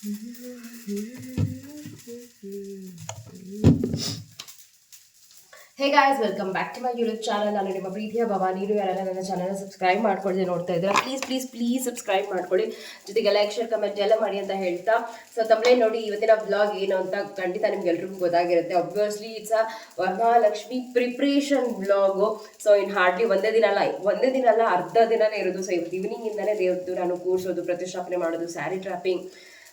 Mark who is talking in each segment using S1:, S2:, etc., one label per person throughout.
S1: Hey guys, welcome back to my YouTube channel. ನಾನು ನಿಮ್ಮ ಪ್ರೀತಿಯ ಭವಾನಿ. ನೀವು ಯಾರೆಲ್ಲ ನನ್ನ ಚಾನಲ್ನ ಸಬ್ಸ್ಕ್ರೈಬ್ ಮಾಡ್ಕೊಳ್ಳಿ ನೋಡ್ತಾ ಇದ್ದೀರಾ, ಪ್ಲೀಸ್ ಸಬ್ಸ್ಕ್ರೈಬ್ ಮಾಡ್ಕೊಳ್ಳಿ. ಜೊತೆಗೆ ಲೈಕ್, ಶೇರ್, ಕಮೆಂಟ್ ಎಲ್ಲ ಮಾಡಿ ಅಂತ ಹೇಳ್ತಾ, ಸೊ ತಮ್ಮನೇ ನೋಡಿ ಇವತ್ತಿನ ಬ್ಲಾಗ್ ಏನು ಅಂತ ಖಂಡಿತ ನಿಮ್ಗೆಲ್ರಿಗೂ ಗೊತ್ತಾಗಿರುತ್ತೆ. Obviously it's a Varamahalakshmi preparation blog. So ಇನ್ನು ಹಾರ್ಡ್ಲಿ ಒಂದೇ ದಿನ ಅಲ್ಲ ಅರ್ಧ ದಿನನೇ ಇರೋದು. ಸೊ ಇವತ್ತು ಈವ್ನಿಂಗಿಂದನೇ ದೇವ್ರದ್ದು ನಾನು ಕೂರಿಸೋದು, ಪ್ರತಿಷ್ಠಾಪನೆ ಮಾಡೋದು, sari trapping,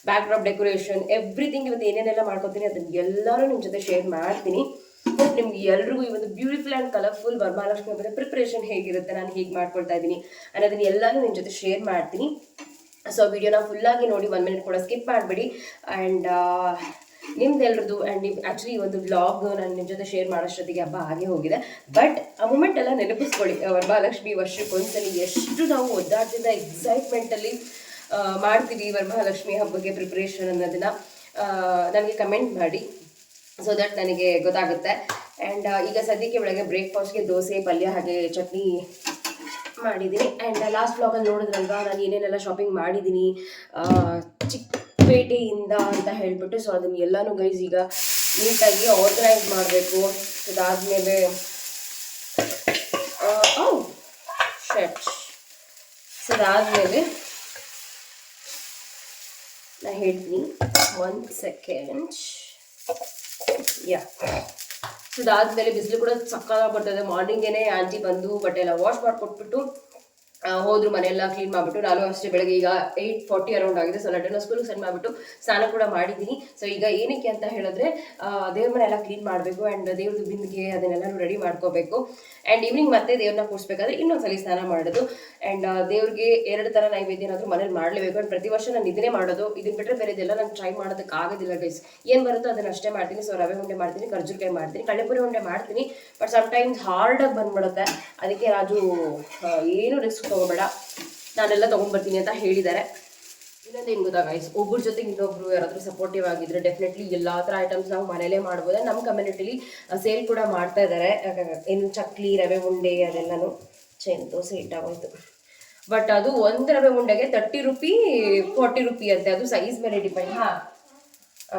S1: back drop decoration, everything ಇವತ್ತು ಏನೇನೆಲ್ಲ ಮಾಡ್ಕೊತೀನಿ ಅದನ್ನ ಎಲ್ಲರೂ ನಿಮ್ಮ ಜೊತೆ ಶೇರ್ ಮಾಡ್ತೀನಿ. ನಿಮ್ಗೆ ಎಲ್ರಿಗೂ ಈ ಒಂದು ಬ್ಯೂಟಿಫುಲ್ ಆ್ಯಂಡ್ ಕಲರ್ಫುಲ್ ವರಮಹಾಲಕ್ಷ್ಮಿ ಹಬ್ಬದ ಪ್ರಿಪ್ರೇಷನ್ ಹೇಗಿರುತ್ತೆ, ನಾನು ಹೇಗೆ ಮಾಡ್ಕೊಳ್ತಾ ಇದ್ದೀನಿ ಅನ್ನೋದನ್ನ ಎಲ್ಲನೂ ನಿಮ್ಮ ಜೊತೆ ಶೇರ್ ಮಾಡ್ತೀನಿ. ಸೊ ವಿಡಿಯೋನ ಫುಲ್ಲಾಗಿ ನೋಡಿ, 1 ಮಿನಿಟ್ ಕೂಡ ಸ್ಕಿಪ್ ಮಾಡಬೇಡಿ. ಆ್ಯಂಡ್ ನಿಮ್ದೆಲ್ರದ್ದು ಆ್ಯಂಡ್ ನೀವು ಆ್ಯಕ್ಚುಲಿ ಈ ಒಂದು ವ್ಲಾಗ್ ನಾನು ನಿಮ್ಮ ಜೊತೆ ಶೇರ್ ಮಾಡೋಷ್ಟೊತ್ತಿಗೆ ಹಬ್ಬ ಹಾಗೆ ಹೋಗಿದೆ. ಬಟ್ ಆ ಮೂಮೆಂಟ್ ಎಲ್ಲ ನೆನಪಿಸ್ಕೊಳ್ಳಿ. ವರಮಹಾಲಕ್ಷ್ಮಿ ವರ್ಷಕ್ಕೊಂದ್ಸಲಿ ಎಷ್ಟು ನಾವು ಒದ್ದಾಟದಿಂದ ಎಕ್ಸೈಟ್ಮೆಂಟಲ್ಲಿ ಮಾಡ್ತೀವಿ ವರಮಹಾಲಕ್ಷ್ಮಿ ಹಬ್ಬಕ್ಕೆ ಪ್ರಿಪ್ರೇಷನ್ ಅನ್ನೋದನ್ನ ನನಗೆ ಕಮೆಂಟ್ ಮಾಡಿ, ಸೊ ದಟ್ ನನಗೆ ಗೊತ್ತಾಗುತ್ತೆ. ಆ್ಯಂಡ್ ಈಗ ಸದ್ಯಕ್ಕೆ ಬೆಳಗ್ಗೆ ಬ್ರೇಕ್ಫಾಸ್ಟ್ಗೆ ದೋಸೆ, ಪಲ್ಯ ಹಾಗೆ ಚಟ್ನಿ ಮಾಡಿದ್ದೀನಿ. ಆ್ಯಂಡ್ ಲಾಸ್ಟ್ ಬ್ಲಾಗಲ್ಲಿ ನೋಡಿದ್ರಲ್ವಾ ನಾನು ಏನೇನೆಲ್ಲ ಶಾಪಿಂಗ್ ಮಾಡಿದ್ದೀನಿ ಚಿಕ್ಕಪೇಟೆಯಿಂದ ಅಂತ ಹೇಳ್ಬಿಟ್ಟು. ಸೊ ಅದನ್ನು ಎಲ್ಲನೂ ಗೈಸ್ ಈಗ ನೀಟಾಗಿ ಆರ್ಗನೈಸ್ ಮಾಡಬೇಕು. ಅದಾದಮೇಲೆ ಸೊ ಅದಾದಮೇಲೆ ನಾನು ಹೇಳ್ತೀನಿ, 1 ಸೆಕೆಂಡ್. ಸೊ ಅದಾದ್ಮೇಲೆ ಬಿಸಿಲು ಕೂಡ ಸಕ್ಕತ್ತಾಗಿ ಬರ್ತದೆ. ಮಾರ್ನಿಂಗೇನೆ ಆಂಟಿ ಬಂದು ಬಟ್ಟೆ ಎಲ್ಲ ವಾಶ್ ಮಾಡಿಕೊಟ್ಬಿಟ್ಟು ಹೋದ್ರು, ಮನೆಯೆಲ್ಲ ಕ್ಲೀನ್ ಮಾಡಿಬಿಟ್ಟು. ನಾನು ಅಷ್ಟೇ ಬೆಳಗ್ಗೆ ಈಗ 8:40 ಅರೌಂಡ್ ಆಗಿದೆ. ಸೊ ಲಡ್ಡನ್ನ ಸ್ಕೂಲಿಗೆ ಸೆಂಡ್ ಮಾಡಿಬಿಟ್ಟು ಸ್ನಾನ ಕೂಡ ಮಾಡಿದ್ದೀನಿ. ಸೊ ಈಗ ಏನಕ್ಕೆ ಅಂತ ಹೇಳಿದ್ರೆ ದೇವ್ರ ಮನೆ ಎಲ್ಲ ಕ್ಲೀನ್ ಮಾಡಬೇಕು ಆ್ಯಂಡ್ ದೇವ್ರದ್ದು ಬಿಂದಿಗೆ ಅದನ್ನೆಲ್ಲನೂ ರೆಡಿ ಮಾಡ್ಕೋಬೇಕು. ಆ್ಯಂಡ್ ಈವ್ನಿಂಗ್ ಮತ್ತೆ ದೇವ್ರನ್ನ ಕೂರಿಸ್ಬೇಕಾದ್ರೆ ಇನ್ನೊಂದ್ಸಲಿ ಸ್ನಾನ ಮಾಡೋದು. ಆ್ಯಂಡ್ ದೇವ್ರಿಗೆ 2 ಥರ ನೈವೇದ್ಯ ಏನಾದರೂ ಮನೇಲಿ ಮಾಡಲೇಬೇಕು. ಆ್ಯಂಡ್ ಪ್ರತಿ ವರ್ಷ ನಾನು ಇದನ್ನೇ ಮಾಡೋದು. ಇದನ್ನ ಬಿಟ್ಟರೆ ಬೇರೆದೆಲ್ಲ ನಾನು ಟ್ರೈ ಮಾಡೋದಕ್ಕೆ ಆಗೋದಿಲ್ಲ ಗೈಸ್. ಏನು ಬರುತ್ತೋ ಅದನ್ನು ಅಷ್ಟೇ ಮಾಡ್ತೀನಿ. ಸೊ ರವೆ ಉಂಡೆ ಮಾಡ್ತೀನಿ, ಖರ್ಜೂರಕಾಯಿ ಮಾಡ್ತೀನಿ, ಕಡಲೆಪುರಿ ಉಂಡೆ ಮಾಡ್ತೀನಿ. ಬಟ್ ಸಮ್ಟೈಮ್ಸ್ ಹಾರ್ಡಾಗಿ ಬಂದ್ಬಿಡುತ್ತೆ. ಅದಕ್ಕೆ ರಾಜು ಏನು ರಿಸ್ಕ್ ತೊಗೋಬೇಡ, ನಾನೆಲ್ಲ ತೊಗೊಂಡ್ಬರ್ತೀನಿ ಅಂತ ಹೇಳಿದ್ದಾರೆ. ಇನ್ನೊಂದು ಏನು ಗೊತ್ತಾ ಗೈಸ್, ಒಬ್ಬರ ಜೊತೆಗೆ ಇನ್ನೊಬ್ರು ಯಾರಾದರೂ ಸಪೋರ್ಟಿವ್ ಆಗಿದ್ರೆ ಡೆಫಿನೆಟ್ಲಿ ಎಲ್ಲ ಥರ ಐಟಮ್ಸ್ ನಾವು ಮನೇಲೇ ಮಾಡ್ಬೋದು. ನಮ್ಮ ಕಮ್ಯುನಿಟಿಲಿ ಸೇಲ್ ಕೂಡ ಮಾಡ್ತಾ ಇದ್ದಾರೆ. ಏನು ಚಕ್ಲಿ, ರವೆ ಉಂಡೆ ಅದೆಲ್ಲನೂ. ದೋಸೆ ಇಟ್ಟಾಗೋಯ್ತು. ಬಟ್ ಅದು ಒಂದು ರವೆ ಉಂಡೆಗೆ 30 ರೂಪಿ 40 ರೂಪಿ ಅಂತೆ. ಅದು ಸೈಜ್ ಮೇಲೆ ಡಿಪೆಂಡ್.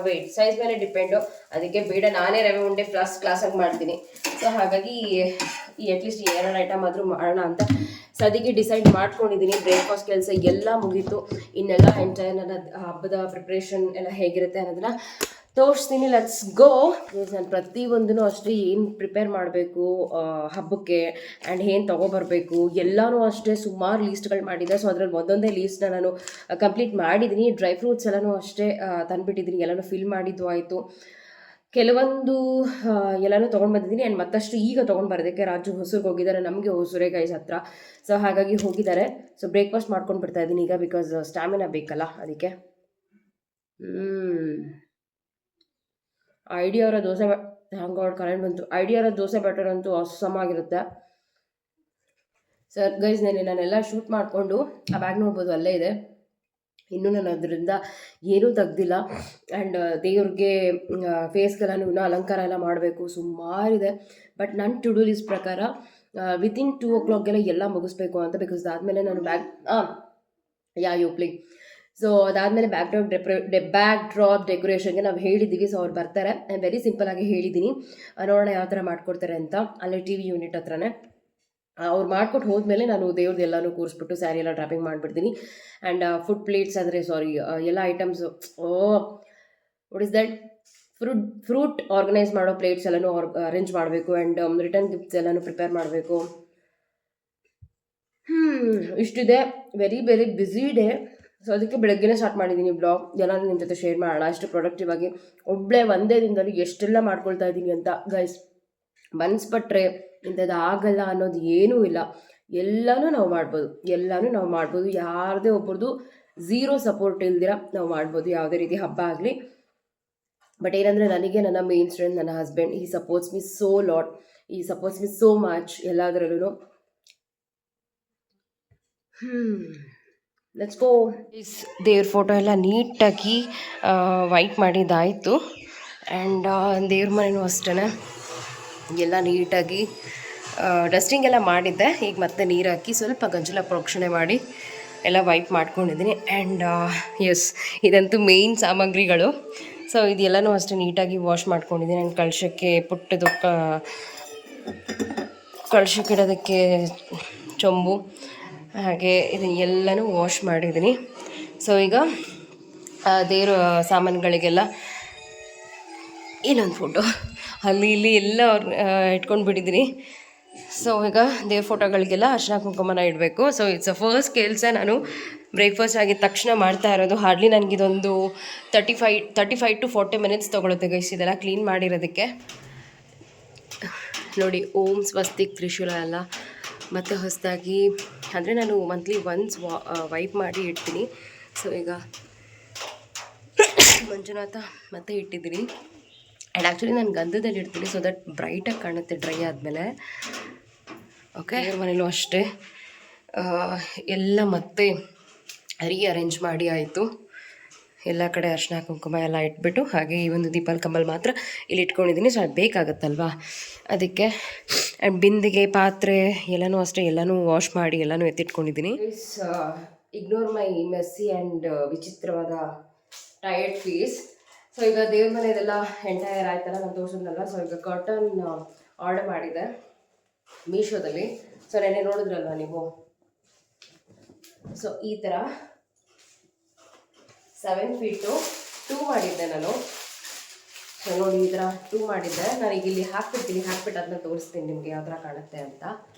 S1: ವೇಟ್ ಸೈಜ್ ಮೇಲೆ ಡಿಪೆಂಡು. ಅದಕ್ಕೆ ಬೇಡ, ನಾನೇ ರವೆ ಉಂಡೆ ಫಸ್ಟ್ ಕ್ಲಾಸಾಗಿ ಮಾಡ್ತೀನಿ. ಸೊ ಹಾಗಾಗಿ ಈ ಅಟ್ಲೀಸ್ಟ್ 2 ಐಟಮ್ ಆದರೂ ಮಾಡೋಣ ಅಂತ ಸದ್ಯಕ್ಕೆ ಡಿಸೈಡ್ ಮಾಡ್ಕೊಂಡಿದ್ದೀನಿ. ಬ್ರೇಕ್ಫಾಸ್ಟ್ ಕೆಲಸ ಎಲ್ಲ ಮುಗೀತು. ಇನ್ನೆಲ್ಲ ಎಂಟೈರ್ ನನ್ನ ಹಬ್ಬದ ಪ್ರಿಪ್ರೇಷನ್ ಎಲ್ಲ ಹೇಗಿರುತ್ತೆ ಅನ್ನೋದನ್ನ ತೋರಿಸ್ತೀನಿ. Let's go. ನಾನು ಪ್ರತಿಯೊಂದೂ ಅಷ್ಟೇ ಏನು ಪ್ರಿಪೇರ್ ಮಾಡಬೇಕು ಹಬ್ಬಕ್ಕೆ ಆ್ಯಂಡ್ ಏನು ತೊಗೊಬರ್ಬೇಕು ಎಲ್ಲನೂ ಅಷ್ಟೇ ಸುಮಾರು ಲೀಸ್ಟ್ಗಳು ಮಾಡಿದ್ದೆ. ಸೊ ಅದರಲ್ಲಿ ಒಂದೊಂದೇ ಲೀಸ್ಟ್ನ ನಾನು ಕಂಪ್ಲೀಟ್ ಮಾಡಿದ್ದೀನಿ. ಡ್ರೈ ಫ್ರೂಟ್ಸ್ ಎಲ್ಲನೂ ಅಷ್ಟೇ ತಂದುಬಿಟ್ಟಿದ್ದೀನಿ. ಎಲ್ಲನೂ ಫಿಲ್ ಮಾಡಿದ್ದು ಆಯಿತು. ಕೆಲವೊಂದು ಎಲ್ಲನೂ ತೊಗೊಂಡು ಬಂದಿದ್ದೀನಿ. ಆ್ಯಂಡ್ ಮತ್ತಷ್ಟು ಈಗ ತೊಗೊಂಡು ಬರೋದಕ್ಕೆ ರಾಜು ಹೊಸೂರಿಗೆ ಹೋಗಿದ್ದಾರೆ. ನಮಗೆ ಹೊಸೂರೇ ಗೈಸ್ ಹತ್ರ. ಸೊ ಹಾಗಾಗಿ ಹೋಗಿದ್ದಾರೆ. ಸೊ ಬ್ರೇಕ್ಫಾಸ್ಟ್ ಮಾಡ್ಕೊಂಡು ಬಿಡ್ತಾ ಇದ್ದೀನಿ ಈಗ, ಬಿಕಾಸ್ ಸ್ಟ್ಯಾಮಿನಾ ಬೇಕಲ್ಲ ಅದಕ್ಕೆ. ಐಡಿಯಾರ ದೋಸೆ ಕರೆಂಟ್ ಬಂತು. ಐಡಿಯಾರ ದೋಸೆ ಬ್ಯಾಟರ್ ಅಂತೂ ಅಸಮಾಗಿರುತ್ತೆ. ಸರ್ ಗೈಸ್, ನಾನೆಲ್ಲ ಶೂಟ್ ಮಾಡಿಕೊಂಡು ಆ ಬ್ಯಾಗ್ ನೋಡ್ಬೋದು, ಅಲ್ಲೇ ಇದೆ. ಇನ್ನೂ ನಾನು ಅದರಿಂದ ಏನೂ ತೆಗ್ದಿಲ್ಲ. ಆ್ಯಂಡ್ ದೇವ್ರಿಗೆ ಫೇಸ್ಗೆಲ್ಲನೂ ಇನ್ನೂ ಅಲಂಕಾರ ಎಲ್ಲ ಮಾಡಬೇಕು, ಸುಮಾರಿದೆ. ಬಟ್ ನನ್ನ ಟು ಡೂ ಲಿಸ್ಟ್ ಪ್ರಕಾರ ವಿತಿನ್ 2 o'clockಗೆಲ್ಲ ಎಲ್ಲ ಮುಗಿಸ್ಬೇಕು ಅಂತ. ಬಿಕಾಸ್ ಅದಾದಮೇಲೆ ನಾನು ಪ್ಲೇ ಸೊ ಅದಾದಮೇಲೆ ಬ್ಯಾಕ್ ಡ್ರಾಪ್ ಡೆಕೋರೇಷನ್ಗೆ ನಾವು ಹೇಳಿದ್ದೀವಿ. ಸೊ ಅವ್ರು ಬರ್ತಾರೆ. ನಾನು ವೆರಿ ಸಿಂಪಲಾಗಿ ಹೇಳಿದ್ದೀನಿ, ನೋಡೋಣ ಯಾವ ಥರ ಮಾಡ್ಕೊಡ್ತಾರೆ ಅಂತ. ಅಲ್ಲೇ TV ಯೂನಿಟ್ ಹತ್ರನೇ ಅವ್ರು ಮಾಡ್ಕೊಟ್ಟು ಹೋದ್ಮೇಲೆ ನಾನು ದೇವ್ರದ್ದು ಎಲ್ಲನೂ ಕೂರಿಸ್ಬಿಟ್ಟು ಸ್ಯಾರಿ ಎಲ್ಲ ಡ್ರಾಪಿಂಗ್ ಮಾಡಿಬಿಡ್ತೀನಿ. ಆ್ಯಂಡ್ ಫುಡ್ ಪ್ಲೇಟ್ಸ್ ಅಂದರೆ ಎಲ್ಲ items what is that fruit organise ಮಾಡೋ ಪ್ಲೇಟ್ಸ್ ಎಲ್ಲನೂ ಅರೇಂಜ್ ಮಾಡಬೇಕು. ಆ್ಯಂಡ್ ರಿಟರ್ನ್ ಗಿಫ್ಟ್ಸ್ ಎಲ್ಲನೂ ಪ್ರಿಪೇರ್ ಮಾಡಬೇಕು. ಇಷ್ಟಿದೆ. Very very busy day. So ಅದಕ್ಕೆ ಬೆಳಗ್ಗೆನೇ ಸ್ಟಾರ್ಟ್ ಮಾಡಿದ್ದೀನಿ ಬ್ಲಾಗ್. ಎಲ್ಲನೂ ನಿಮ್ಮ ಜೊತೆ ಶೇರ್ ಮಾಡೋಣ ಅಷ್ಟು ಪ್ರೊಡಕ್ಟಿವ್ ಆಗಿ. ಒಂದೇ ದಿನದಲ್ಲಿ ಎಷ್ಟೆಲ್ಲ ಮಾಡ್ಕೊಳ್ತಾ ಇದ್ದೀನಿ ಅಂತ ಗೈಸ್. ಮನ್ಸ್ಪಟ್ರೆ ಇಂಥದ್ದು ಆಗಲ್ಲ ಅನ್ನೋದು ಏನೂ ಇಲ್ಲ. ಎಲ್ಲನೂ ನಾವು ಮಾಡ್ಬೋದು. ಯಾರದೇ ಒಬ್ಬರದು ಝೀರೋ ಸಪೋರ್ಟ್ ಇಲ್ದಿರ ನಾವು ಮಾಡ್ಬೋದು ಯಾವುದೇ ರೀತಿ ಹಬ್ಬ ಆಗಲಿ. ಬಟ್ ಏನಂದರೆ ನನಗೆ ನನ್ನ ಮೇನ್ ಸ್ಟ್ರೆಂತ್ ನನ್ನ ಹಸ್ಬೆಂಡ್. ಈ ಸಪೋರ್ಟ್ಸ್ ಮೀ ಸೋ ಲಾಟ್, ಈ ಸಪೋರ್ಟ್ಸ್ ಮೀ ಸೋ ಮಚ್ ಎಲ್ಲದರಲ್ಲೂ. Let's go. ದೇವ್ರ ಫೋಟೋ ಎಲ್ಲ ನೀಟಾಗಿ ವೈಟ್ ಮಾಡಿದ್ದಾಯಿತು. ಆ್ಯಂಡ್ ದೇವ್ರ ಮನೆಯೂ ಅಷ್ಟೇ ಎಲ್ಲ ನೀಟಾಗಿ ಡಸ್ಟಿಂಗ್ ಎಲ್ಲ ಮಾಡಿದ್ದೆ. ಈಗ ಮತ್ತೆ ನೀರು ಹಾಕಿ ಸ್ವಲ್ಪ ಗಂಜಲ ಪ್ರೋಕ್ಷಣೆ ಮಾಡಿ ಎಲ್ಲ ವೈಪ್ ಮಾಡ್ಕೊಂಡಿದ್ದೀನಿ. ಆ್ಯಂಡ್ ಎಸ್, ಇದಂತೂ ಮೇಯ್ನ್ ಸಾಮಗ್ರಿಗಳು. ಸೊ ಇದೆಲ್ಲನೂ ಅಷ್ಟೇ ನೀಟಾಗಿ ವಾಶ್ ಮಾಡ್ಕೊಂಡಿದ್ದೀನಿ. ಆ್ಯಂಡ್ ಕಳಶಕ್ಕೆ ಪುಟ್ಟದು ಕಳಶಕ್ಕಿಡೋದಕ್ಕೆ ಚೊಂಬು, ಹಾಗೆ ಇದನ್ನು ಎಲ್ಲನೂ ವಾಶ್ ಮಾಡಿದ್ದೀನಿ. ಸೊ ಈಗ ದೇವ್ರ ಸಾಮಾನುಗಳಿಗೆಲ್ಲ ಇಲ್ಲೊಂದು ಫೋಟೋ ಅಲ್ಲಿ ಇಲ್ಲಿ ಎಲ್ಲ ಇಟ್ಕೊಂಡು ಬಿಟ್ಟಿದ್ದೀನಿ. ಸೊ ಈಗ ದೇವ್ರ ಫೋಟೋಗಳಿಗೆಲ್ಲ ಅರ್ಶಿನ ಕುಂಕುಮನ ಇಡಬೇಕು. ಸೊ ಇಟ್ಸ್ ಅ ಫಸ್ಟ್ ಕೆಲಸ ನಾನು ಬ್ರೇಕ್ಫಾಸ್ಟ್ ಆಗಿದ ತಕ್ಷಣ ಮಾಡ್ತಾ ಇರೋದು. ಹಾರ್ಡ್ಲಿ ನನಗಿದೊಂದು 35 to 40 ಮಿನಿಟ್ಸ್ ತೊಗೊಳುತ್ತೆ ಗೈಸ್ ಇದೆಲ್ಲ ಕ್ಲೀನ್ ಮಾಡಿರೋದಕ್ಕೆ. ನೋಡಿ, ಓಂ ಸ್ವಸ್ತಿಕ್ ತ್ರಿಶೂಲ ಎಲ್ಲ ಮತ್ತೆ ಹೊಸದಾಗಿ ಅಂದರೆ ನಾನು ಮಂತ್ಲಿ ಒನ್ಸ್ ವೈಪ್ ಮಾಡಿ ಇಡ್ತೀನಿ. ಸೊ ಈಗ ಮಂಜುನಾಥ ಮತ್ತೆ ಇಟ್ಟಿದ್ದೀನಿ. ಆ್ಯಂಡ್ ಆ್ಯಕ್ಚುಲಿ ನಾನು ಗಂಧದಲ್ಲಿ ಇಡ್ತೀನಿ, ಸೊ ದಟ್ ಬ್ರೈಟಾಗಿ ಕಾಣುತ್ತೆ ಡ್ರೈ ಆದಮೇಲೆ. ಓಕೆ, ಮನೇಲೂ ಅಷ್ಟೇ ಎಲ್ಲ ಮತ್ತೆ ಅರೇಂಜ್ ಮಾಡಿ ಆಯಿತು. ಎಲ್ಲ ಕಡೆ ಅರ್ಶಿನ ಕುಂಕುಮ ಎಲ್ಲ ಇಟ್ಬಿಟ್ಟು, ಹಾಗೆ ಈ ಒಂದು ದೀಪಾವಳಿ ಕಂಬಲ್ ಮಾತ್ರ ಇಲ್ಲಿ ಇಟ್ಕೊಂಡಿದ್ದೀನಿ. ಸೊ ಅದು ಬೇಕಾಗುತ್ತಲ್ವಾ ಅದಕ್ಕೆ. ಆ್ಯಂಡ್ ಬಿಂದಿಗೆ, ಪಾತ್ರೆ ಎಲ್ಲನೂ ಅಷ್ಟೇ ಎಲ್ಲನೂ ವಾಶ್ ಮಾಡಿ ಎಲ್ಲನೂ ಎತ್ತಿಟ್ಕೊಂಡಿದ್ದೀನಿ. ಇಗ್ನೋರ್ ಮೈ ಮೆಸ್ಸಿ ಆ್ಯಂಡ್ ವಿಚಿತ್ರವಾದ ಟಯರ್ಡ್ ಫೇಸ್. ಸೊ ಈಗ ದೇವ್ರ ಮನೆಯದೆಲ್ಲ ಎಂಟೈರ್ ಆಯ್ತಲ್ಲ, ನಾನು ತೋರಿಸಿದ್ನಲ್ಲ. ಸೊ ಈಗ ಕರ್ಟನ್ ಆರ್ಡರ್ ಮಾಡಿದೆ ಮೀಶೋದಲ್ಲಿ. ಸೊ ನೆನ್ನೆ ನೋಡಿದ್ರಲ್ವ ನೀವು. ಸೊ ಈ ಥರ 7 feet 2 ಮಾಡಿದ್ದೆ ನಾನು. ಸೊ ನೋಡಿ, ಈ ಥರ 2 ಮಾಡಿದ್ದೆ. ನಾನು ಈಗ ಇಲ್ಲಿ ಹಾಕ್ಬಿಟ್ಟು ಅದನ್ನ ತೋರಿಸ್ತೀನಿ ನಿಮಗೆ ಯಾವ ಥರ ಕಾಣುತ್ತೆ ಅಂತ.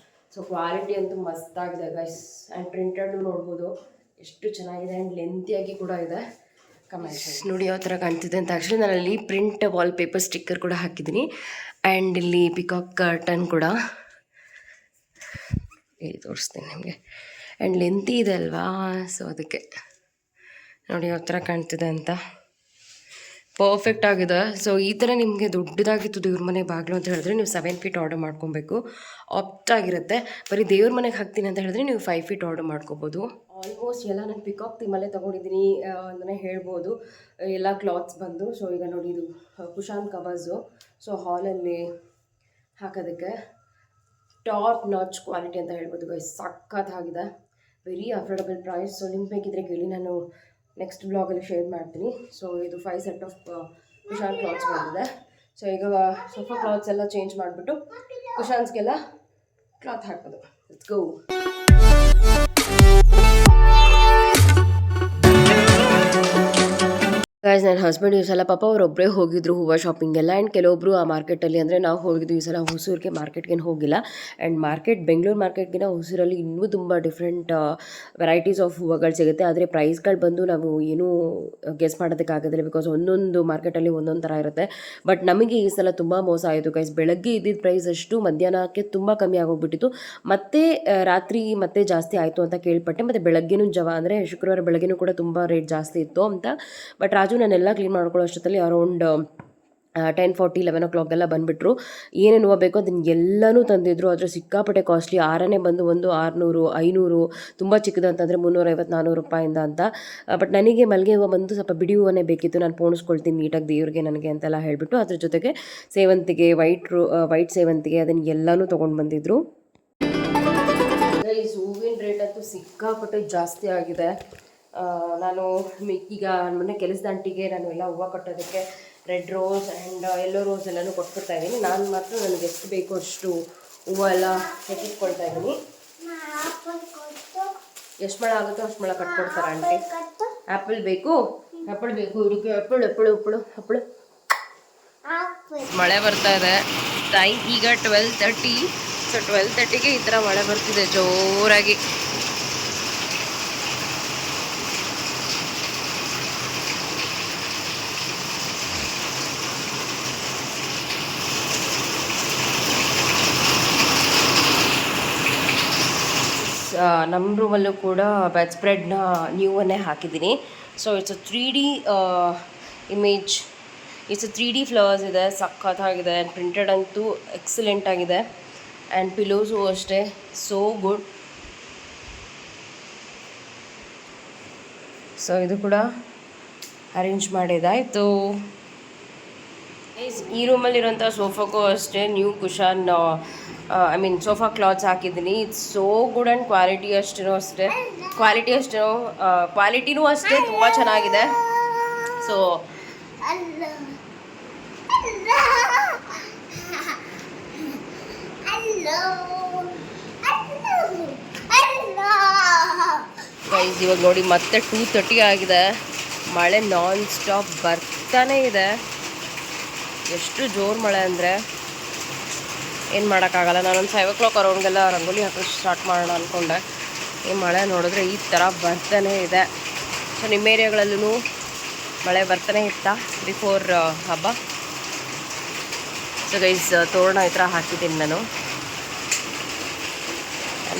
S1: ಸೊ ಕ್ವಾಲಿಟಿ ಅಂತೂ ಮಸ್ತಾಗಿದೆ ಗೈಸ್. ಆ್ಯಂಡ್ ಪ್ರಿಂಟೆಡ್ ನೋಡ್ಬೋದು ಎಷ್ಟು ಚೆನ್ನಾಗಿದೆ. ಆ್ಯಂಡ್ ಲೆಂತಿಯಾಗಿ ಕೂಡ ಇದೆ. ಕಮೆಂಟ್ಸ್ ನೋಡಿ ಯಾವ ಥರ ಕಾಣ್ತಿದೆ ಅಂತ. ಆ್ಯಕ್ಚುಲಿ ನಾನಲ್ಲಿ ಪ್ರಿಂಟ್ ವಾಲ್ಪೇಪರ್ ಸ್ಟಿಕ್ಕರ್ ಕೂಡ ಹಾಕಿದ್ದೀನಿ. ಆ್ಯಂಡ್ ಇಲ್ಲಿ ಪಿಕಾಕ್ ಕರ್ಟನ್ ಕೂಡ ಇಲ್ಲಿ ತೋರಿಸ್ತೀನಿ ನಿಮಗೆ. ಆ್ಯಂಡ್ ಲೆಂತಿ ಇದೆ ಅಲ್ವಾ, ಸೊ ಅದಕ್ಕೆ ನೋಡಿ ಯಾವ ಥರ ಕಾಣ್ತಿದೆ ಅಂತ. ಪರ್ಫೆಕ್ಟ್ ಆಗಿದೆ. ಸೊ ಈ ಥರ ನಿಮಗೆ ದೊಡ್ಡದಾಗಿತ್ತು ದೇವ್ರ ಮನೆ ಬಾಗಿಲು ಅಂತ ಹೇಳಿದ್ರೆ ನೀವು 7 feet ಆರ್ಡರ್ ಮಾಡ್ಕೊಬೇಕು. ಆಪ್ಟಾಗಿರುತ್ತೆ. ಬರೀ ದೇವ್ರ ಮನೆಗೆ ಹಾಕ್ತೀನಿ ಅಂತ ಹೇಳಿದ್ರೆ ನೀವು 5 feet ಆರ್ಡರ್ ಮಾಡ್ಕೋಬೋದು. ಆಲ್ಮೋಸ್ಟ್ ಎಲ್ಲ ನಾನು ಪಿಕಾಕ್ ಥೀಮಲ್ಲೇ ತೊಗೊಂಡಿದ್ದೀನಿ ಅಂತಲೇ ಹೇಳ್ಬೋದು. ಎಲ್ಲ ಕ್ಲಾತ್ಸ್ ಬಂದು. ಸೊ ಈಗ ನೋಡಿ, ಇದು ಕುಶಾನ್ ಕವರ್ಸು. ಸೊ ಹಾಲಲ್ಲಿ ಹಾಕೋದಕ್ಕೆ ಟಾಪ್ ನಾಚ್ ಕ್ವಾಲಿಟಿ ಅಂತ ಹೇಳ್ಬೋದು ಗೈಸ್. ಸಖತ್ತಾಗಿದೆ, ವೆರಿ ಅಫೋರ್ಡಬಲ್ ಪ್ರೈಸ್. ಸೊ ನಿಮ್ಗೆ ಬೇಕಿದ್ರೆ ಕೇಳಿ, ನಾನು ನೆಕ್ಸ್ಟ್ ಬ್ಲಾಗಲ್ಲಿ ಶೇರ್ ಮಾಡ್ತೀನಿ. ಸೊ ಇದು 5 set ಆಫ್ ಕುಶಾನ್ ಕ್ಲಾತ್ಸ್ ಬಂದಿದೆ. ಸೊ ಈಗ ಸೋಫಾ ಕ್ಲಾತ್ಸ್ ಎಲ್ಲ ಚೇಂಜ್ ಮಾಡಿಬಿಟ್ಟು ಕುಶಾನ್ಸ್ಗೆಲ್ಲ ಕ್ಲಾತ್ ಹಾಕೋದು. Let's go. ಗೈಸ್, ನನ್ನ ಹಸ್ಬೆಂಡ್ ಈ ಸಲ ಪಾಪ ಅವರೊಬ್ಬರೇ ಹೋಗಿದ್ರು ಹೂವು ಶಾಪಿಂಗೆಲ್ಲ. ಆ್ಯಂಡ್ ಕೆಲವೊಬ್ಬರು ಆ ಮಾರ್ಕೆಟಲ್ಲಿ, ಅಂದರೆ ನಾವು ಹೋಗಿದ್ದು ಈ ಸಲ ಹೊಸೂರಿಗೆ ಮಾರ್ಕೆಟ್ಗೇನು ಹೋಗಿಲ್ಲ. ಆ್ಯಂಡ್ ಬೆಂಗಳೂರು ಮಾರ್ಕೆಟ್ಗಿನ ಹೊಸೂರಲ್ಲಿ ಇನ್ನೂ ತುಂಬ ಡಿಫ್ರೆಂಟ್ ವೆರೈಟೀಸ್ ಆಫ್ ಹೂವುಗಳು ಸಿಗುತ್ತೆ. ಆದರೆ ಪ್ರೈಸ್ಗಳು ಬಂದು ನಾವು ಏನೂ ಗೆಸ್ ಮಾಡೋದಕ್ಕಾಗೋದಿಲ್ಲ, ಬಿಕಾಸ್ ಒಂದೊಂದು ಮಾರ್ಕೆಟಲ್ಲಿ ಒಂದೊಂದು ಥರ ಇರುತ್ತೆ. ಬಟ್ ನಮಗೆ ಈ ಸಲ ತುಂಬ ಮೋಸ ಆಯಿತು ಗೈಸ್. ಬೆಳಗ್ಗೆ ಇದ್ದಿದ್ದ ಪ್ರೈಸ್ ಅಷ್ಟು ಮಧ್ಯಾಹ್ನಕ್ಕೆ ತುಂಬ ಕಮ್ಮಿ ಆಗೋಗ್ಬಿಟ್ಟಿತ್ತು. ಮತ್ತು ರಾತ್ರಿ ಮತ್ತೆ ಜಾಸ್ತಿ ಆಯಿತು ಅಂತ ಕೇಳ್ಪಟ್ಟೆ. ಮತ್ತು ಬೆಳಗ್ಗೆನೂ ಅಂದರೆ ಶುಕ್ರವಾರ ಬೆಳಗ್ಗೆನೂ ಕೂಡ ತುಂಬ ರೇಟ್ ಜಾಸ್ತಿ ಇತ್ತು ಅಂತ. ಬಟ್ ರಾಜು ನಾನೆಲ್ಲ ಕ್ಲೀನ್ ಮಾಡ್ಕೊಳ್ಳೋ ಅಷ್ಟೊತ್ತಲ್ಲಿ ಅರೌಂಡ್ 10:40, 11 o'clock ಎಲ್ಲ ಬಂದುಬಿಟ್ರು. ಏನೇನು ಹೂವು ಬೇಕೋ ಅದನ್ನು ಎಲ್ಲನೂ ತಂದಿದ್ರು. ಆದರೆ ಸಿಕ್ಕಾಪಟ್ಟೆ ಕಾಸ್ಟ್ಲಿ. ಆರನೇ ಬಂದು ಒಂದು 600, 500, ತುಂಬ ಚಿಕ್ಕದಂತಂದರೆ 350, 400 ರೂಪಾಯಿಂದ ಅಂತ. ಬಟ್ ನನಗೆ ಮಲ್ಲಿಗೆ ಹೂವು ಬಂದು ಸ್ವಲ್ಪ ಬಿಡಿ ಹೂವನ್ನೇ ಬೇಕಿತ್ತು, ನಾನು ಪೋಣಿಸ್ಕೊಳ್ತೀನಿ ನೀಟಾಗಿ ದೇವ್ರಿಗೆ ನನಗೆ ಅಂತೆಲ್ಲ ಹೇಳಿಬಿಟ್ಟು, ಅದ್ರ ಜೊತೆಗೆ ಸೇವಂತಿಗೆ, ವೈಟ್ ಸೇವಂತಿಗೆ, ಅದನ್ನು ಎಲ್ಲನೂ ತೊಗೊಂಡು ಬಂದಿದ್ರು. ಈ ಹೂವಿನ ರೇಟ್ ಅಂತೂ ಸಿಕ್ಕಾಪಟ್ಟೆ ಜಾಸ್ತಿ ಆಗಿದೆ. ನಾನು ಈಗ ಮೊನ್ನೆ ಕೆಲಸದ ಅಂಟಿಗೆ ನಾನು ಎಲ್ಲ ಹೂವು ಕಟ್ಟೋದಕ್ಕೆ red rose and yellow rose ಎಲ್ಲನೂ ಕೊಟ್ಬಿಡ್ತಾ ಇದ್ದೀನಿ. ನಾನು ಮಾತ್ರ ನನಗೆ ಎಷ್ಟು ಬೇಕೋ ಅಷ್ಟು ಹೂವು ಎಲ್ಲ ಕಟ್ಟಿಟ್ಕೊಳ್ತಾ ಇದ್ದೀನಿ. ಎಷ್ಟು ಮಳೆ ಆಗುತ್ತೋ ಅಷ್ಟು ಮಳೆ ಕಟ್ಕೊಡ್ತಾರೆ ಆಂಟಿ. ಆ್ಯಪಲ್ ಬೇಕು ಹುಡುಗಿ, ಹಪ್ಪಳು. ಮಳೆ ಬರ್ತಾ ಇದೆ. ಟೈಮ್ ಈಗ 12:30. ಸೊ 12:30ಗೆ ಈ ಥರ ಮಳೆ ಬರ್ತಿದೆ ಜೋರಾಗಿ. ನಮ್ಮ ರೂಮಲ್ಲೂ ಕೂಡ ಬೆಡ್ ಸ್ಪ್ರೆಡ್ನ ನ್ಯೂವನ್ನೇ ಹಾಕಿದ್ದೀನಿ. So it's a 3D image. It's a 3D flowers ಇದೆ, ಸಖತ್ತಾಗಿದೆ. ಆ್ಯಂಡ್ ಪ್ರಿಂಟೆಡ್ ಅಂತೂ ಎಕ್ಸಲೆಂಟ್ ಆಗಿದೆ. ಆ್ಯಂಡ್ ಪಿಲೋಸು ಅಷ್ಟೇ, ಸೋ ಗುಡ್. ಸೊ ಇದು ಕೂಡ ಅರೇಂಜ್ ಮಾಡಿದ್ದಾಯಿತು. ಈ ರೂಮಲ್ಲಿರೋಂಥ ಸೋಫಾಗೂ ಅಷ್ಟೇ new cushion I mean sofa clothes ಹಾಕಿದ್ದೀನಿ. ಇಟ್ಸ್ ಸೋ ಗುಡ್ ಆ್ಯಂಡ್ ಕ್ವಾಲಿಟಿನೂ ಅಷ್ಟೇ ತುಂಬ ಚೆನ್ನಾಗಿದೆ. ಸೊ ಗೈಸ್ ಇವಾಗ ನೋಡಿ ಮತ್ತೆ 2:30 ಆಗಿದೆ. ಮಳೆ ನಾನ್ ಸ್ಟಾಪ್ ಬರ್ತಾನೇ ಇದೆ. ಎಷ್ಟು ಜೋರು ಮಳೆ ಅಂದರೆ ಏನು ಮಾಡೋಕ್ಕಾಗಲ್ಲ. ನಾನೊಂದು 5 o'clock ಅರೌಂಡ್ಗೆಲ್ಲ ರಂಗೋಲಿ ಹಾಕೋಕ್ಕೆ ಸ್ಟಾರ್ಟ್ ಮಾಡೋಣ ಅಂದ್ಕೊಂಡೆ. ಈ ಮಳೆ ನೋಡಿದ್ರೆ ಈ ಥರ ಬರ್ತಾನೇ ಇದೆ. ಸೊ ನಿಮ್ಮ ಏರಿಯಾಗಳಲ್ಲೂ ಮಳೆ ಬರ್ತಾನೆ ಇತ್ತಾ ಬಿಫೋರ್ ಹಬ್ಬ? ಸೊ ಗೈಸ್ ತೋರಣ ಈ ಥರ ಹಾಕಿದ್ದೀನಿ ನಾನು.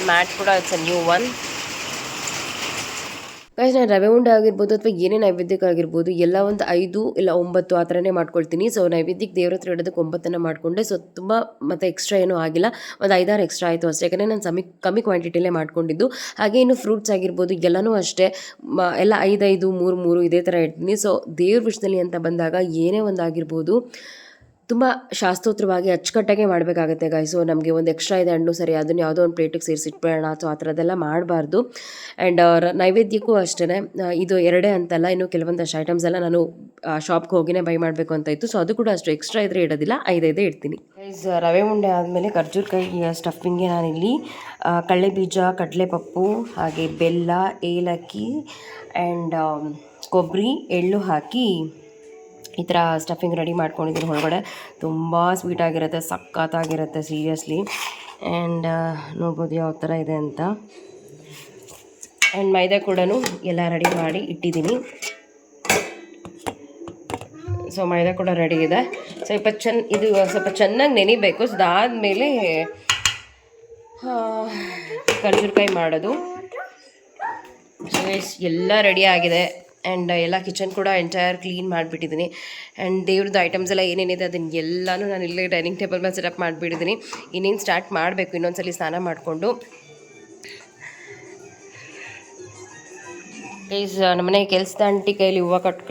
S1: ಮ್ಯಾಟ್ ಕೂಡ it's a new one. Guys ನಾನು ರವೆ ಉಂಡೆ ಆಗಿರ್ಬೋದು ಅಥವಾ ಏನೇ ನೈವೇದ್ಯಕ್ಕಾಗಿರ್ಬೋದು ಎಲ್ಲ ಒಂದು 5 ಇಲ್ಲ 9 ಆ ಥರನೇ ಮಾಡ್ಕೊಳ್ತೀನಿ. ಸೊ ನೈವೇದ್ಯಕ್ಕೆ ದೇವ್ರ ಹತ್ರ ಇಡೋದಕ್ಕೆ 9 ಮಾಡಿಕೊಂಡೆ. ಸೊ ತುಂಬ ಮತ್ತು ಎಕ್ಸ್ಟ್ರಾ ಏನೂ ಆಗಿಲ್ಲ, ಒಂದು 5-6 ಎಕ್ಸ್ಟ್ರಾ ಆಯಿತು ಅಷ್ಟೇ. ಯಾಕಂದರೆ ನಾನು ಕಮ್ಮಿ ಕ್ವಾಂಟಿಟಿಲೇ ಮಾಡ್ಕೊಂಡಿದ್ದು. ಹಾಗೆ ಇನ್ನು ಫ್ರೂಟ್ಸ್ ಆಗಿರ್ಬೋದು ಎಲ್ಲನೂ ಅಷ್ಟೇ ಎಲ್ಲ 5-5, 3-3 ಇದೇ ಥರ ಇಡ್ತೀನಿ. ಸೊ ದೇವ್ರ ವಿಷಯದಲ್ಲಿ ಅಂತ ಬಂದಾಗ ಏನೇ ಒಂದು ಆಗಿರ್ಬೋದು ತುಂಬ ಶಾಸ್ತ್ರೋತ್ರವಾಗಿ ಅಚ್ಚುಕಟ್ಟಾಗೆ ಮಾಡಬೇಕಾಗತ್ತೆ ಗಾಯ್ಸು. ನಮಗೆ ಒಂದು ಎಕ್ಸ್ಟ್ರಾ ಇದೆ ಹಣ್ಣು ಸರಿ ಅದನ್ನು ಯಾವುದೋ ಒಂದು ಪ್ಲೇಟಿಗೆ ಸೇರಿಸಿಟ್ಬೇಡ. ಸೊ ಆ ಥರದ್ದೆಲ್ಲ ಮಾಡಬಾರ್ದು. ಆ್ಯಂಡ್ ನೈವೇದ್ಯಕ್ಕೂ ಅಷ್ಟೇ ಇದು 2 ಅಂತಲ್ಲ, ಇನ್ನು ಕೆಲವೊಂದಷ್ಟು ಐಟಮ್ಸ್ ಎಲ್ಲ ನಾನು ಶಾಪ್ಗೆ ಹೋಗಿನೇ ಬೈ ಮಾಡಬೇಕು ಅಂತ ಇತ್ತು. ಸೊ ಅದು ಕೂಡ ಅಷ್ಟು ಎಕ್ಸ್ಟ್ರಾ ಇದ್ರೆ ಇಡೋದಿಲ್ಲ, 5 ಇಡ್ತೀನಿ. ಗೈಸ್ ರವೆ ಉಂಡೆ ಆದಮೇಲೆ ಖರ್ಜೂರಕಾಯಿ ಸ್ಟಫಿಂಗ್ಗೆ ನಾನಿಲ್ಲಿ ಕಡಲೆಬೀಜ, ಕಡಲೆಪಪ್ಪು, ಹಾಗೆ ಬೆಲ್ಲ, ಏಲಕ್ಕಿ ಆ್ಯಂಡ್ ಕೊಬ್ಬರಿ, ಎಳ್ಳು ಹಾಕಿ ಈ ಥರ ಸ್ಟಫಿಂಗ್ ರೆಡಿ ಮಾಡ್ಕೊಂಡಿದ್ದೀನಿ. ಒಳಗಡೆ ತುಂಬ ಸ್ವೀಟಾಗಿರುತ್ತೆ, ಸಖತ್ತಾಗಿರುತ್ತೆ ಸೀರಿಯಸ್ಲಿ. ಆ್ಯಂಡ್ ನೋಡ್ಬೋದು ಯಾವ ಥರ ಇದೆ ಅಂತ. ಆ್ಯಂಡ್ ಮೈದಾ ಕೂಡ ಎಲ್ಲ ರೆಡಿ ಮಾಡಿ ಇಟ್ಟಿದ್ದೀನಿ. ಸೊ ಮೈದಾ ಕೂಡ ರೆಡಿ ಇದೆ. ಇದು ಸ್ವಲ್ಪ ಚೆನ್ನಾಗಿ ನೆನಿಬೇಕು. ಸೊ ಅದಾದಮೇಲೆ ಖರ್ಜೂರಕಾಯಿ ಮಾಡೋದು. ಸೊ ಎಲ್ಲ ರೆಡಿ ಆಗಿದೆ. ಆ್ಯಂಡ್ ಎಲ್ಲ ಕಿಚನ್ ಕೂಡ ಎಂಟೈರ್ ಕ್ಲೀನ್ ಮಾಡಿಬಿಟ್ಟಿದ್ದೀನಿ. ಆ್ಯಂಡ್ ದೇವ್ರದ್ದು ಐಟಮ್ಸ್ ಎಲ್ಲ ಏನೇನಿದೆ ಅದನ್ನು ಎಲ್ಲನೂ ನಾನು ಇಲ್ಲೇ ಡೈನಿಂಗ್ ಟೇಬಲ್ ಮೇಲೆ ಸೆಟಪ್ ಮಾಡಿಬಿಟ್ಟಿದ್ದೀನಿ. ಇನ್ನೇನು ಸ್ಟಾರ್ಟ್ ಮಾಡಬೇಕು, ಇನ್ನೊಂದ್ಸಲಿ ಸ್ನಾನ ಮಾಡಿಕೊಂಡು. ಪ್ಲೀಸ್ ನಮ್ಮನೆ ಕೆಲಸದ ಆಂಟಿ ಕೈಲಿ ಹೂವು ಕೊಟ್ಟು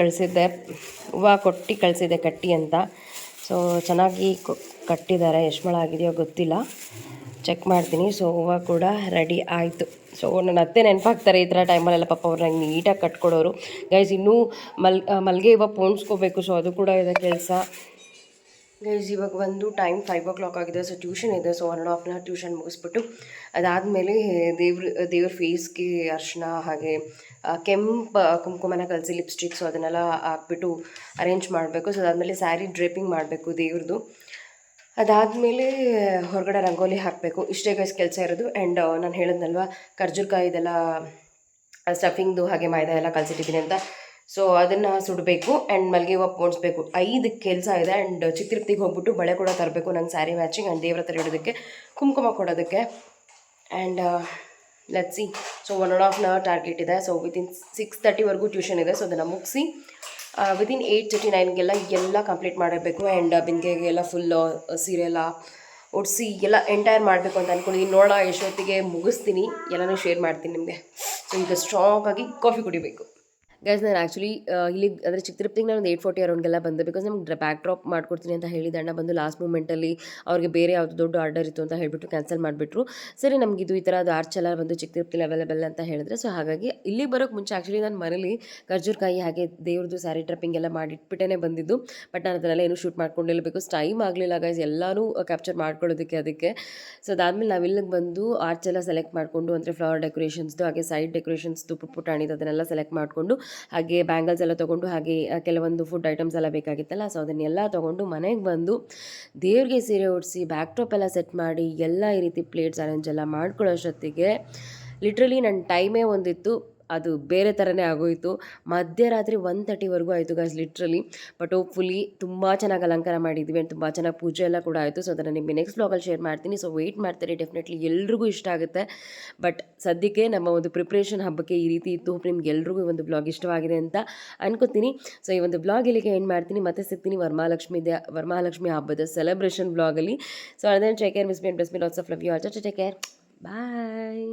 S1: ಕಳಿಸಿದ್ದೆ ಕಟ್ಟಿ ಅಂತ. ಸೊ ಚೆನ್ನಾಗಿ ಕಟ್ಟಿದ್ದಾರೆ. ಎಷ್ಟು ಮೊಳ ಆಗಿದೆಯೋ ಗೊತ್ತಿಲ್ಲ, ಚೆಕ್ ಮಾಡ್ತೀನಿ. ಸೊ ಹೂವು ಕೂಡ ರೆಡಿ ಆಯಿತು. ಸೊ ನನ್ನ ಅತ್ತೆ ನೆನಪಾಗ್ತಾರೆ ಈ ಥರ ಟೈಮಲ್ಲೆಲ್ಲ. ಪಾಪ ಅವ್ರು ನಂಗೆ ನೀಟಾಗಿ ಕಟ್ಕೊಡೋರು. ಗೈಸ್ ಇನ್ನೂ ಮಲ್ಲಿಗೆ ಹೂವು ಪೋಣಿಸ್ಕೋಬೇಕು. ಸೊ ಅದು ಕೂಡ ಇದೆ ಕೆಲಸ. ಗೈಸ್ ಇವಾಗ ಬಂದು ಟೈಮ್ 5 o'clock ಆಗಿದೆ. ಸೊ ಟ್ಯೂಷನ್ ಇದೆ. ಸೊ 1.5 hour ಟ್ಯೂಷನ್ ಮುಗಿಸ್ಬಿಟ್ಟು ಅದಾದಮೇಲೆ ದೇವ್ರ ಫೇಸ್ಗೆ ಅರ್ಶಿನ ಹಾಗೆ ಕೆಂಪು ಕುಂಕುಮನ ಕಲಸಿ ಲಿಪ್ಸ್ಟಿಕ್ಸು ಅದನ್ನೆಲ್ಲ ಹಾಕ್ಬಿಟ್ಟು ಅರೇಂಜ್ ಮಾಡಬೇಕು. ಸೊ ಅದಾದಮೇಲೆ ಸ್ಯಾರಿ ಡ್ರೇಪಿಂಗ್ ಮಾಡಬೇಕು ದೇವ್ರದ್ದು. ಅದಾದಮೇಲೆ ಹೊರಗಡೆ ರಂಗೋಲಿ ಹಾಕಬೇಕು. ಇಷ್ಟೇ ಗೈಸ್ ಕೆಲಸ ಇರೋದು. ಆ್ಯಂಡ್ ನಾನು ಹೇಳಿದ್ನಲ್ವ ಖರ್ಜೂರಕಾಯಿದೆಲ್ಲ ಸ್ಟಫಿಂಗ್ದು ಹಾಗೆ ಮೈದಾ ಎಲ್ಲ ಕಲಸಿಟ್ಟಿದ್ದೀನಿ ಅಂತ. ಸೊ ಅದನ್ನು ಸುಡಬೇಕು ಆ್ಯಂಡ್ ಮಲ್ಲಿಗೆ ಹೂವು ಪೋಣಿಸ್ಬೇಕು. 5 ಕೆಲಸ ಇದೆ. ಆ್ಯಂಡ್ ಚಿತ್ರತಿಗೆ ಹೋಗ್ಬಿಟ್ಟು ಬಳೆ ಕೂಡ ತರಬೇಕು ನಂಗೆ ಸ್ಯಾರಿ ಮ್ಯಾಚಿಂಗ್. ಆ್ಯಂಡ್ ದೇವ್ರ ಹತ್ರ ಇಡೋದಕ್ಕೆ ಕುಂಕುಮ ಕೊಡೋದಕ್ಕೆ. And let's see. So 1.5 hour target ಇದೆ. ಸೊ ವಿತಿನ್ 6:30ವರೆಗೂ ಟ್ಯೂಷನ್ ಇದೆ. ಸೊ ಅದನ್ನು ಮುಗಿಸಿ ವಿತಿನ್ 8:39 ಎಲ್ಲ ಕಂಪ್ಲೀಟ್ ಮಾಡಿರಬೇಕು. ಆ್ಯಂಡ್ ಬಿಂದಿಗೆಗೆಲ್ಲ ಫುಲ್ ಸೀರೆ ಎಲ್ಲ ಒಡಿಸಿ ಎಲ್ಲ ಎಂಟೈರ್ ಮಾಡಬೇಕು ಅಂತ ಅಂದ್ಕೊಂಡಿದ್ದೀನಿ. ನೋಡೋಣ ಎಷ್ಟೊತ್ತಿಗೆ ಮುಗಿಸ್ತೀನಿ, ಎಲ್ಲನೂ ಶೇರ್ ಮಾಡ್ತೀನಿ ನಿಮಗೆ. ಸೊ ಈಗ ಸ್ಟ್ರಾಂಗಾಗಿ ಕಾಫಿ ಕುಡಿಬೇಕು. ಗೈಸ್ ನಾನು ಆ್ಯಕ್ಚುಲಿ ಇಲ್ಲಿ ಅಂದರೆ ಚಿತ್ರತಿಗೆ ನಾನು ಒಂದು 8:40 ಅರೌಂಡ್ಗೆಲ್ಲ ಬಂದೆ. ಬಿಕಾಸ್ ನಮ್ಗೆ ಬ್ಯಾಕ್ ಡ್ರಾಪ್ ಮಾಡ್ಕೊಡ್ತೀನಿ ಅಂತ ಹೇಳಿದ ಅಣ್ಣ ಬಂದು ಲಾಸ್ಟ್ ಮೂಮೆಂಟಲ್ಲಿ ಅವ್ರಿಗೆ ಬೇರೆ ಯಾವುದು ದೊಡ್ಡ ಆರ್ಡರ್ ಇತ್ತು ಅಂತ ಹೇಳಿಬಿಟ್ಟು ಕ್ಯಾನ್ಸಲ್ ಮಾಡಿಬಿಟ್ರು. ಸರಿ ನಮಗಿದು ಈ ಥರದ್ದು ಆರ್ಚೆಲ್ಲ ಬಂದು ಚಿತ್ರತಿಲಿ ಅವೈಲೇಬಲ್ ಅಂತ ಹೇಳಿದ್ರೆ, ಸೊ ಹಾಗಾಗಿ ಇಲ್ಲಿಗೆ ಬರೋಕ್ಕೆ ಮುಂಚೆ ಆ್ಯಕ್ಚುಲಿ ನಾನು ಮನೇಲಿ ಖರ್ಜೂರಕಾಯಿ ಹಾಗೆ ದೇವ್ರದ್ದು ಸ್ಯಾರಿ ಡ್ರಪ್ಪಿಂಗ್ ಎಲ್ಲ ಮಾಡಿಟ್ಬಿಟ್ಟೇ ಬಂದಿದ್ದು. ಬಟ್ ನಾನು ಅದನ್ನೆಲ್ಲ ಏನೂ ಶೂಟ್ ಮಾಡ್ಕೊಂಡಿಲ್ಲ, ಬಿಕಾಸ್ ಟೈಮ್ ಆಗಲಿಲ್ಲ ಗೈಸ್ ಎಲ್ಲನೂ ಕ್ಯಾಪ್ಚರ್ ಮಾಡ್ಕೊಳ್ಳೋದಕ್ಕೆ. ಅದಕ್ಕೆ ಸೊ ಅದಾದಮೇಲೆ ನಾವಿಲ್ಲಿಗೆ ಬಂದು ಆರ್ಚೆಲ್ಲ ಸೆಲೆಕ್ಟ್ ಮಾಡಿಕೊಂಡು, ಅಂದರೆ ಫ್ಲವರ್ ಡೆಕೋರೇಷನ್ಸ್ದು ಹಾಗೆ ಸೈಡ್ ಡೆಕೋರೇಷನ್ಸ್ದು ಪುಟ್ಟಾಣಿದು ಅದನ್ನೆಲ್ಲ ಸೆಲೆಕ್ಟ್ ಮಾಡಿಕೊಂಡು, ಹಾಗೆ ಬ್ಯಾಂಗಲ್ಸ್ ಎಲ್ಲ ತೊಗೊಂಡು, ಹಾಗೆ ಕೆಲವೊಂದು ಫುಡ್ ಐಟಮ್ಸ್ ಎಲ್ಲ ಬೇಕಾಗಿತ್ತಲ್ಲ, ಸೊ ಅದನ್ನೆಲ್ಲ ತೊಗೊಂಡು ಮನೆಗೆ ಬಂದು ದೇವ್ರಿಗೆ ಸೀರೆ ಉಡಿಸಿ ಬ್ಯಾಕ್ ಡ್ರಾಪ್ ಎಲ್ಲ ಸೆಟ್ ಮಾಡಿ ಎಲ್ಲ ಈ ರೀತಿ ಪ್ಲೇಟ್ಸ್ ಅರೇಂಜ್ ಎಲ್ಲ ಮಾಡ್ಕೊಳ್ಳೋಷ್ಟೊತ್ತಿಗೆ ಲಿಟ್ರಲಿ ನನ್ನ ಟೈಮೇ ಒಂದಿತ್ತು, ಅದು ಬೇರೆ ಥರನೇ ಆಗೋಯಿತು. ಮಧ್ಯರಾತ್ರಿ 1:30ವರೆಗೂ ಆಯಿತು ಗೈಸ್ ಲಿಟ್ರಲಿ. ಬಟ್ ಹೋಪ್ಫುಲಿ ತುಂಬ ಚೆನ್ನಾಗಿ ಅಲಂಕಾರ ಮಾಡಿದ್ವಿ ಆ್ಯಂಡ್ ತುಂಬ ಚೆನ್ನಾಗಿ ಪೂಜೆ ಎಲ್ಲ ಕೂಡ ಆಯಿತು. ಸೊ ಅದನ್ನು ನಿಮಗೆ ನೆಕ್ಸ್ಟ್ ವ್ಲಾಗಲ್ಲಿ ಶೇರ್ ಮಾಡ್ತೀನಿ. ಸೊ ವೆಯ್ಟ್ ಮಾಡ್ತಾರೆ, ಡೆಫಿನೆಟ್ಲಿ ಎಲ್ರಿಗೂ ಇಷ್ಟ ಆಗುತ್ತೆ. ಬಟ್ ಸದ್ಯಕ್ಕೆ ನಮ್ಮ ಒಂದು ಪ್ರಿಪ್ರೇಷನ್ ಹಬ್ಬಕ್ಕೆ ಈ ರೀತಿ ಇತ್ತು. ಹೋಪ್ ನಿಮ್ಗೆ ಎಲ್ರಿಗೂ ಒಂದು ಬ್ಲಾಗ್ ಇಷ್ಟವಾಗಿದೆ ಅಂತ ಅನ್ಕೋತೀನಿ. ಸೊ ಈ ಒಂದು ಬ್ಲಾಗ್ ಇಲ್ಲಿಗೆ ಏನು ಮಾಡ್ತೀನಿ, ಮತ್ತೆ ಸಿಗ್ತೀನಿ ವರಮಹಾಲಕ್ಷ್ಮಿ ಹಬ್ಬದ ಸೆಲೆಬ್ರೇಷನ್ ಬ್ಲಾಗಲ್ಲಿ. ಸೊ ಅದನ್ನು take care, miss me and bless me, lots of love you all. Take care, bye.